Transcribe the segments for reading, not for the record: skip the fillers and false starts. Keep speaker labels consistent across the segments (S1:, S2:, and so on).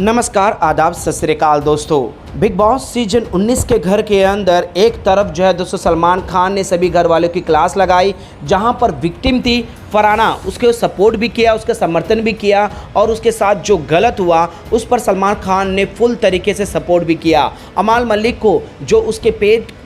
S1: नमस्कार, आदाब, सत श्री अकाल दोस्तों। बिग बॉस सीजन 19 के घर के अंदर एक तरफ जो है दोस्तों सलमान खान ने सभी घर वालों की क्लास लगाई, जहां पर विक्टिम थी फरहाना, उसके सपोर्ट भी किया, उसका समर्थन भी किया और उसके साथ जो गलत हुआ उस पर सलमान खान ने फुल तरीके से सपोर्ट भी किया। अमाल मलिक को जो उसके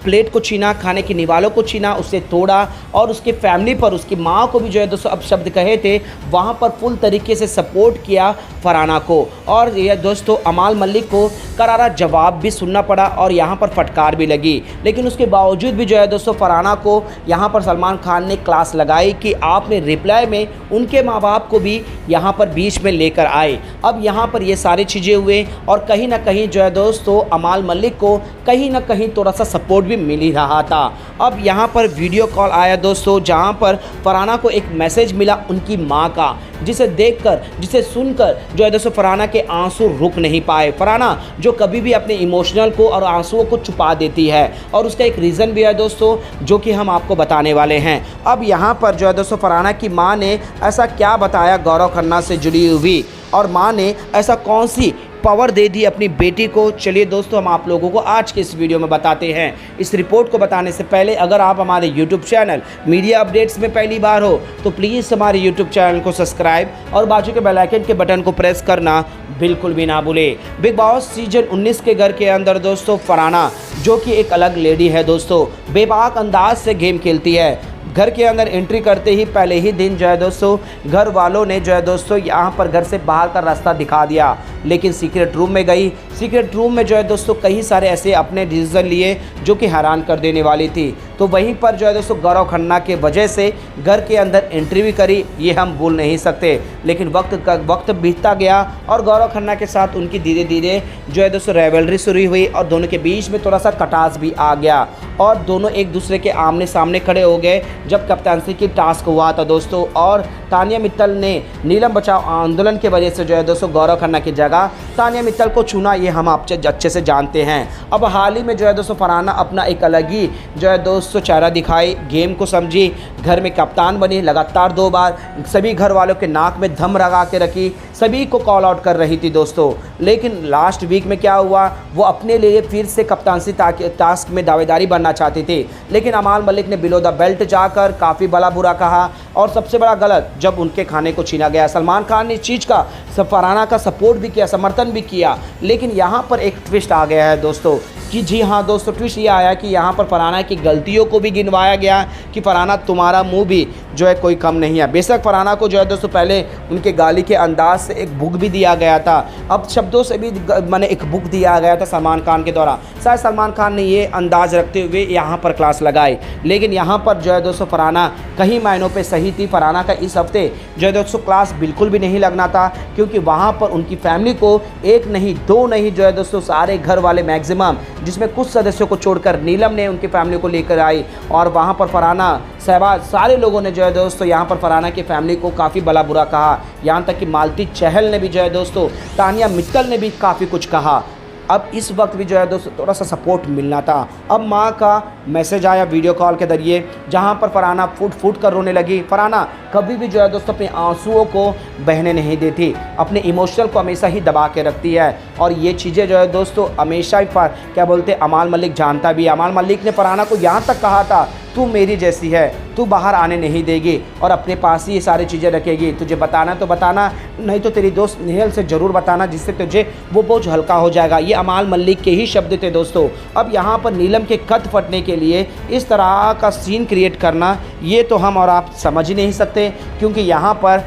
S1: प्लेट को छीना, खाने के निवालों को छीना, उसे तोड़ा और उसके फैमिली पर, उसकी माँ को भी जो है दोस्तों अब शब्द कहे थे, वहाँ पर फुल तरीके से सपोर्ट किया फरहाना को। और यह दोस्तों अमाल मलिक को करारा जवाब भी सुनना पड़ा और यहाँ पर फटकार भी लगी, लेकिन उसके बावजूद भी जो है दोस्तों फरहाना को यहाँ पर सलमान खान ने क्लास लगाई कि आपने रिप्लाई में उनके माँ बाप को भी यहाँ पर बीच में लेकर आए। अब यहाँ पर ये सारी चीज़ें हुए और कहीं ना कहीं जो है दोस्तों अमाल मलिक को कहीं ना कहीं थोड़ा सा सपोर्ट भी मिल ही रहा था। अब यहाँ पर वीडियो कॉल आया दोस्तों, जहाँ पर फरहाना को एक मैसेज मिला उनकी माँ का, जिसे देखकर, जिसे सुनकर जो है दोस्तों फरहाना के आंसू रुक नहीं पाए। फरहाना जो कभी भी अपने इमोशनल को और आंसुओं को छुपा देती है और उसका एक रीज़न भी है दोस्तों, जो कि हम आपको बताने वाले हैं। अब यहाँ पर जो है दोस्तों फरहाना की माँ ने ऐसा क्या बताया गौरव खन्ना से जुड़ी हुई, और माँ ने ऐसा कौन सी पावर दे दी अपनी बेटी को, चलिए दोस्तों हम आप लोगों को आज के इस वीडियो में बताते हैं। इस रिपोर्ट को बताने से पहले अगर आप हमारे YouTube चैनल मीडिया अपडेट्स में पहली बार हो तो प्लीज़ हमारे YouTube चैनल को सब्सक्राइब और बाजू के बेल आइकन के बटन को प्रेस करना बिल्कुल भी ना भूले। बिग बॉस सीजन 19 के घर के अंदर दोस्तों फरहाना, जो कि एक अलग लेडी है दोस्तों, बेबाक अंदाज से गेम खेलती है। घर के अंदर एंट्री करते ही पहले ही दिन जो है दोस्तों घर वालों ने जो है दोस्तों यहाँ पर घर से बाहर का रास्ता दिखा दिया, लेकिन सीक्रेट रूम में गई। सीक्रेट रूम में जो है दोस्तों कई सारे ऐसे अपने डिसीजन लिए जो कि हैरान कर देने वाली थी। तो वहीं पर जो है दोस्तों गौरव खन्ना के वजह से घर के अंदर एंट्री भी करी, ये हम भूल नहीं सकते। लेकिन वक्त बीतता गया और गौरव खन्ना के साथ उनकी धीरे धीरे जो है दोस्तों राइवलरी शुरू हुई और दोनों के बीच में थोड़ा सा खटास भी आ गया और दोनों एक दूसरे के आमने सामने खड़े हो गए जब कप्तानसी की टास्क हुआ था दोस्तों। और तानिया मित्तल ने नीलम बचाओ आंदोलन के वजह से जो है दोस्तों गौरव खन्ना की जगह तानिया मित्तल को चुना, ये हम आप अच्छे से जानते हैं। अब हाल ही में जो है दोस्तों फरहाना अपना एक अलग ही जो है दोस्तों चेहरा दिखाई, गेम को समझी, घर में कप्तान बनी, लगातार 2 बार सभी घर वालों के नाक में दम लगा के रखी, सभी को कॉल आउट कर रही थी दोस्तों। लेकिन लास्ट वीक में क्या हुआ, वो अपने लिए फिर से कप्तानसी टास्क में दावेदारी बनना चाहती थी, लेकिन अमाल मलिक ने बिलो द बेल्ट जाकर काफ़ी भला बुरा कहा और सबसे बड़ा गलत जब उनके खाने को छीना गया। सलमान खान ने इस चीज़ का फरहाना का सपोर्ट भी किया, समर्थन भी किया, लेकिन यहाँ पर एक ट्विस्ट आ गया है दोस्तों कि जी हाँ दोस्तों, ट्विस्ट ये आया कि यहाँ पर फरहाना की गलतियों को भी गिनवाया गया कि फरहाना तुम्हारा मुंह भी जो है कोई कम नहीं है। बेशक फरहाना को जो है दोस्तों पहले उनके गाली के अंदाज से एक बुक भी दिया गया था, अब शब्दों से भी मैंने एक बुक दिया गया था सलमान खान के द्वारा। शायद सलमान खान ने ये अंदाज़ रखते हुए यहाँ पर क्लास लगाई, लेकिन यहाँ पर जो है दोस्तों फरहाना कहीं मायनों पर सही थी। फरहाना का इस हफ्ते जो है दोस्तों क्लास बिल्कुल भी नहीं लगना था, क्योंकि वहाँ पर उनकी फैमिली को एक नहीं, 2 नहीं, जो है दोस्तों सारे घर वाले मैक्सिमम, जिसमें कुछ सदस्यों को छोड़कर नीलम ने उनकी फैमिली को लेकर आई और वहाँ पर फरहाना, सहबाज, सारे लोगों ने जो है दोस्तों यहाँ पर फरहाना की फैमिली को काफ़ी भला बुरा कहा। यहाँ तक कि मालती चहल ने भी जो है दोस्तों, तानिया मित्तल ने भी काफ़ी कुछ कहा। अब इस वक्त भी जो है दोस्तों थोड़ा सा सपोर्ट मिलना था। अब माँ का मैसेज आया वीडियो कॉल के ज़रिए, जहाँ पर फरहाना फूट कर रोने लगी। फरहाना कभी भी जो है दोस्तों अपने आंसुओं को बहने नहीं देती, अपने इमोशनल को हमेशा ही दबा के रखती है और ये चीज़ें जो है दोस्तों हमेशा ही क्या बोलते अमाल मलिक जानता भी है। अमाल मलिक ने फरहाना को यहाँ तक कहा था, तू मेरी जैसी है, तू बाहर आने नहीं देगी और अपने पास ही ये सारी चीज़ें रखेगी, तुझे बताना तो बताना, नहीं तो तेरी दोस्त नेहल से ज़रूर बताना, जिससे तुझे वो बोझ हल्का हो जाएगा। ये अमाल मलिक के ही शब्द थे दोस्तों। अब यहाँ पर नीलम के कद फटने के लिए इस तरह का सीन क्रिएट करना, ये तो हम और आप समझ ही नहीं सकते, क्योंकि यहाँ पर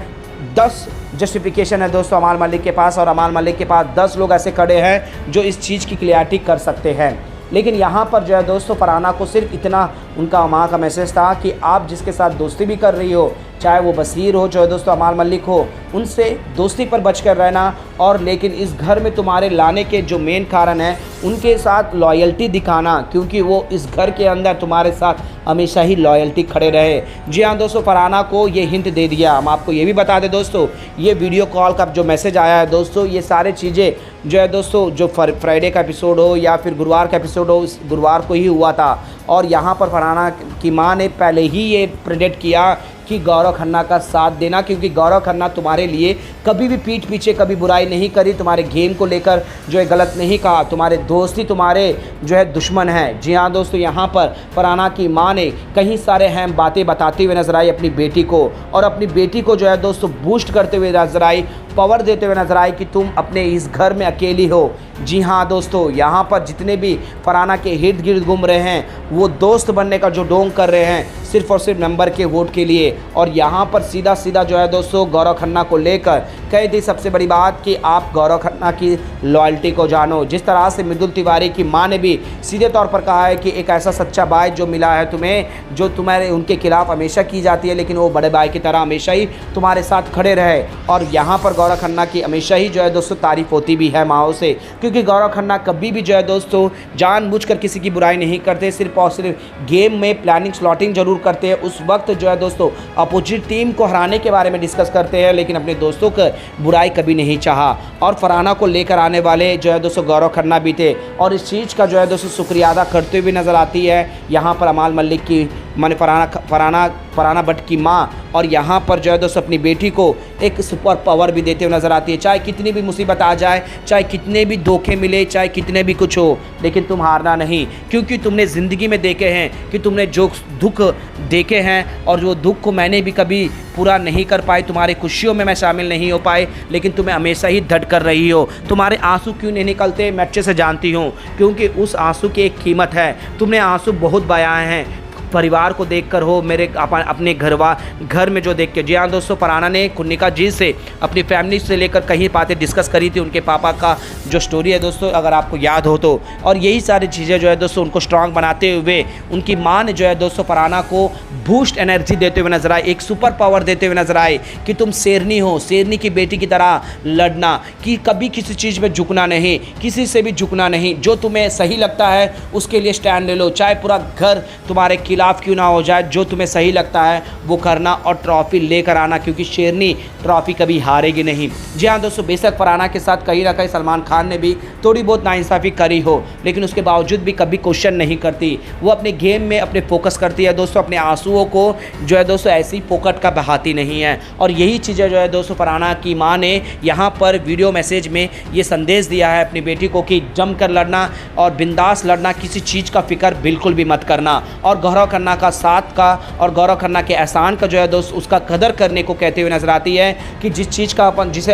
S1: 10 जस्टिफिकेशन है दोस्तों अमाल मलिक के पास और अमाल मलिक के पास 10 लोग ऐसे खड़े हैं जो इस चीज़ की क्लियरिटी कर सकते हैं। लेकिन यहाँ पर जो है दोस्तों फरहाना को सिर्फ इतना उनका माँ का मैसेज था कि आप जिसके साथ दोस्ती भी कर रही हो, चाहे वो बसीर हो, चाहे दोस्तों अमाल मलिक हो, उनसे दोस्ती पर बच कर रहना, और लेकिन इस घर में तुम्हारे लाने के जो मेन कारण है उनके साथ लॉयल्टी दिखाना, क्योंकि वो इस घर के अंदर तुम्हारे साथ हमेशा ही लॉयल्टी खड़े रहे। जी हाँ दोस्तों, फरहाना को ये हिंट दे दिया। हम आपको ये भी बता दें दोस्तों, ये वीडियो कॉल का जो मैसेज आया है दोस्तों, ये सारे चीज़ें जो है दोस्तों, जो फ्राइडे का एपिसोड हो या फिर गुरुवार का एपिसोड हो, गुरुवार को ही हुआ था। और यहाँ पर फरहाना की माँ ने पहले ही ये प्रेडिक्ट किया कि गौरव खन्ना का साथ देना, क्योंकि गौरव खन्ना तुम्हारे लिए कभी भी पीठ पीछे कभी बुराई नहीं करी, तुम्हारे गेम को लेकर जो है गलत नहीं कहा, तुम्हारे दोस्त ही तुम्हारे जो है दुश्मन हैं। जी हाँ दोस्तों, यहाँ पर फरहाना की माँ ने कई सारे अहम बातें बताते हुए नजर आई अपनी बेटी को, और अपनी बेटी को जो है दोस्तों बूस्ट करते हुए नजर आई, पावर देते हुए नजर आई कि तुम अपने इस घर में अकेली हो। जी हाँ दोस्तों, यहाँ पर जितने भी फरहाना के इर्द गिर्द घूम रहे हैं वो दोस्त बनने का जो ढोंग कर रहे हैं सिर्फ और सिर्फ नंबर के वोट के लिए। और यहाँ पर सीधा सीधा जो है दोस्तों गौरव खन्ना को लेकर कह दी सबसे बड़ी बात कि आप गौरव खन्ना की लॉयल्टी को जानो। जिस तरह से मृदुल तिवारी की माँ ने भी सीधे तौर पर कहा है कि एक ऐसा सच्चा भाई जो मिला है तुम्हें, जो तुम्हारे उनके खिलाफ हमेशा की जाती है लेकिन वो बड़े भाई की तरह हमेशा ही तुम्हारे साथ खड़े रहे। और यहाँ पर गौरव खन्ना की हमेशा ही जो है दोस्तों तारीफ होती भी है माओ से, क्योंकि गौरव खन्ना कभी भी जो है दोस्तों जानबूझकर किसी की बुराई नहीं करते, सिर्फ और सिर्फ गेम में प्लानिंग स्लॉटिंग जरूर करते हैं। उस वक्त जो है दोस्तों अपोजिट टीम को हराने के बारे में डिस्कस करते हैं, लेकिन अपने दोस्तों का बुराई कभी नहीं चाहा। और फरहाना को लेकर आने वाले जो है दोस्तों गौरव खन्ना भी थे, और इस चीज़ का जो है दोस्तों शुक्रिया अदा करते हुए नजर आती है यहाँ पर अमाल मलिक की माने फरहाना भट्ट की माँ। और यहाँ पर जो है दोस्तों अपनी बेटी को एक सुपर पावर भी देते हुए नजर आती है। चाहे कितनी भी मुसीबत आ जाए, चाहे कितने भी धोखे मिले, चाहे कितने भी कुछ हो, लेकिन तुम हारना नहीं, क्योंकि तुमने ज़िंदगी में देखे हैं कि तुमने जो दुख देखे हैं और जो दुख को मैंने भी कभी पूरा नहीं कर पाई, तुम्हारी खुशियों में मैं शामिल नहीं हो पाए, लेकिन तुम्हें हमेशा ही धड़ कर रही हो। तुम्हारे आंसू क्यों नहीं निकलते मैं अच्छे से जानती हूँ, क्योंकि उस आंसू की एक कीमत है। तुमने आंसू बहुत बहाए हैं, परिवार को देखकर हो, मेरे अपने घर में जो देख के। जी हाँ दोस्तों, फरहाना ने कुन्निका जी से अपनी फैमिली से लेकर कई बातें डिस्कस करी थी, उनके पापा का जो स्टोरी है दोस्तों अगर आपको याद हो तो। और यही सारी चीज़ें जो है दोस्तों उनको स्ट्रांग बनाते हुए उनकी माँ ने जो है दोस्तों फरहाना को बूस्ट एनर्जी देते हुए नजर आए, एक सुपर पावर देते हुए नजर आए कि तुम शेरनी हो, शेरनी की बेटी की तरह लड़ना, कि कभी किसी चीज़ में झुकना नहीं, किसी से भी झुकना नहीं, जो तुम्हें सही लगता है उसके लिए स्टैंड ले लो, चाहे पूरा घर तुम्हारे खिलाफ क्यों ना हो जाए, जो तुम्हें सही लगता है वो करना और ट्रॉफी लेकर आना, क्योंकि शेरनी ट्रॉफी कभी हारेगी नहीं। जी हाँ दोस्तों, बेशक फरहाना के साथ कहीं ना कहीं सलमान खान ने भी थोड़ी बहुत नाइंसाफ़ी करी हो, लेकिन उसके बावजूद भी कभी क्वेश्चन नहीं करती, वो अपने गेम में अपने फोकस करती है दोस्तों, अपने आंसुओं को जो है दोस्तों ऐसी पोकट का बहाती नहीं है। और यही चीज़ें जो है दोस्तों फरहाना की माँ ने यहाँ पर वीडियो मैसेज में ये संदेश दिया है अपनी बेटी को कि जम कर लड़ना और बिंदास लड़ना, किसी चीज़ का फिक्र बिल्कुल भी मत करना। और गौरव खन्ना का साथ का और गौरव खन्ना के एहसान का जो है दोस्त उसका कदर करने को कहते हुए नजर आती है कि जिस चीज़ से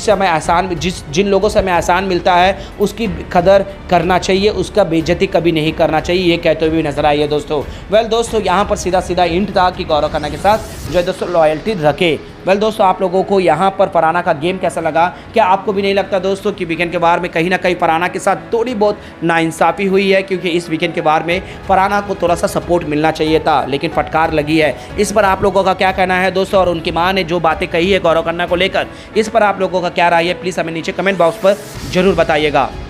S1: हमें एहसान, जिन लोगों से हमें एहसान मिलता है उसकी कदर करना चाहिए, उसका बेइज्जती कभी नहीं करना चाहिए, ये कहते हुए नजर आई है दोस्तों। वेल दोस्तों, यहाँ पर सीधा सीधा इंट था कि गौरव खन्ना के साथ जो है दोस्तों लॉयल्टी रखे। वेल दोस्तों, आप लोगों को यहाँ पर फरहाना का गेम कैसा लगा? क्या आपको भी नहीं लगता दोस्तों कि वीकेंड के बार में कहीं ना कहीं फरहाना के साथ थोड़ी बहुत नाइंसाफ़ी हुई है? क्योंकि इस वीकेंड के बार में फरहाना को थोड़ा सा सपोर्ट मिलना चाहिए था, लेकिन फटकार लगी है। इस पर आप लोगों का क्या कहना है दोस्तों? और उनकी माँ ने जो बातें कही है गौरव खन्ना को लेकर, इस पर आप लोगों का क्या राय है? प्लीज़ हमें नीचे कमेंट बॉक्स पर ज़रूर बताइएगा।